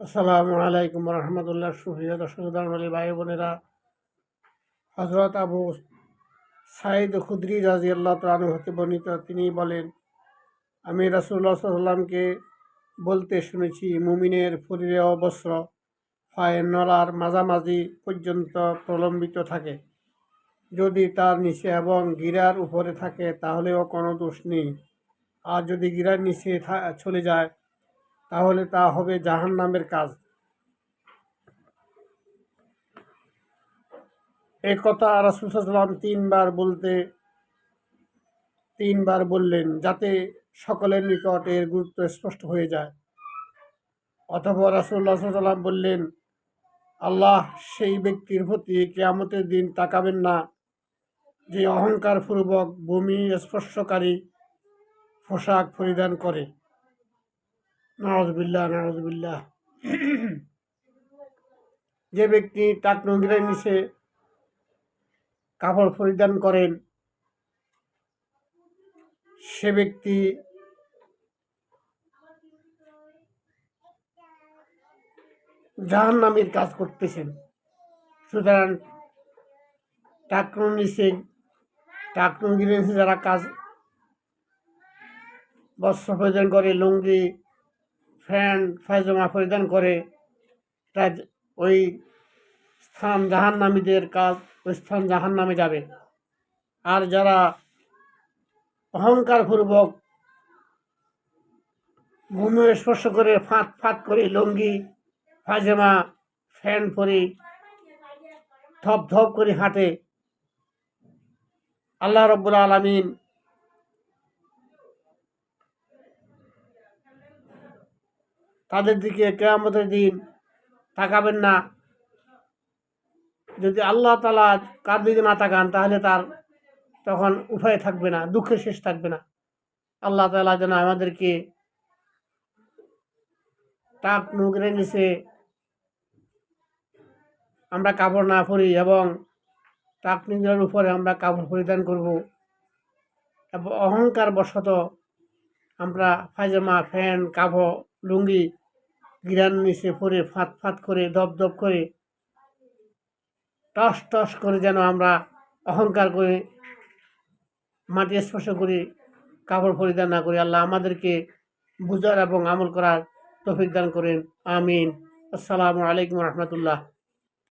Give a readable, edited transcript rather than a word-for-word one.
আসসালামু আলাইকুম রহমতুল্লাহ। সুপ্রিয় দর্শক ভাই বোনেরা, হজরত আবু সাইদ খুদরি রাদিয়াল্লাহু তাআলা আনহু হতে বর্ণিত, তিনি বলেন, আমি রাসূলুল্লাহ সাল্লাল্লাহু আলাইহি ওয়াসাল্লামকে বলতে শুনেছি, মুমিনের শরীরে বস্ত্র পায়ের নলার মাঝামাঝি পর্যন্ত প্রলম্বিত থাকে। যদি তার নিচে এবং গিরার উপরে থাকে তাহলেও কোনো দোষ নেই, আর যদি গিরার নিচে চলে যায় তাহলে তা হবে জাহান্নামের কাজ। এ কথা রাসূল সাল্লাল্লাহু আলাইহি ওয়াসাল্লাম তিনবার বললেন, যাতে সকলের নিকট এর গুরুত্ব স্পষ্ট হয়ে যায়। অতঃপর রাসূলুল্লাহ সাল্লাল্লাহু আলাইহি ওয়াসাল্লাম বললেন, আল্লাহ সেই ব্যক্তির প্রতি কিয়ামতের দিন তাকাবেন না যে অহংকার পূর্বক ভূমি স্পর্শকারী পোশাক পরিধান করে। নাউযুবিল্লাহ, নাউযুবিল্লাহ। যে ব্যক্তি টাকনুগিরের নিচে কাপড় পরিধান করেন, সে ব্যক্তি জাহান্নামীর কাজ করতেছেন। সুতরাং টাকনুগিরের নিচে যারা বস্ত্র পরিধান করে, লুঙ্গি, প্যান্ট, পায়জামা পরিধান করে, তা ওই স্থান জাহান্নামীদের কাজ, ওই স্থান জাহান্নামে যাবে। আর যারা অহংকারপূর্বক ভূমি স্পর্শ করে ফাঁত ফাঁত করে লুঙ্গি, পায়জামা, প্যান্ট পরে ধপ ধপ করে হাঁটে, আল্লাহ রাব্বুল আলামিন তাদের দিকে কিয়ামতের দিন তাকাবেন না। যদি আল্লাহ তাআলা কার দিকে না তাকান তাহলে তার তখন উপায় থাকবে না, দুঃখের শেষ থাকবে না। আল্লাহ তাআলা যেন আমাদেরকে টাকনুগিরের নিচে আমরা কাপড় না পরি এবং টাকনুগিরের উপরে আমরা কাপড় পরিধান করব, এবং অহংকার বশত আমরা পায়জামা, প্যান্ট, কাপড়, লুঙ্গি গিরার নিচে পরে ফাঁত ফাঁত করে, দপ দপ করে, টস টস করে যেন আমরা অহংকার করে মাটি স্পর্শ করি, কাপড় পরিধান না করি। আল্লাহ আমাদেরকে বুঝার এবং আমল করার তৌফিক দান করেন। আমিন। আসসালামু আলাইকুম রহমতুল্লাহ।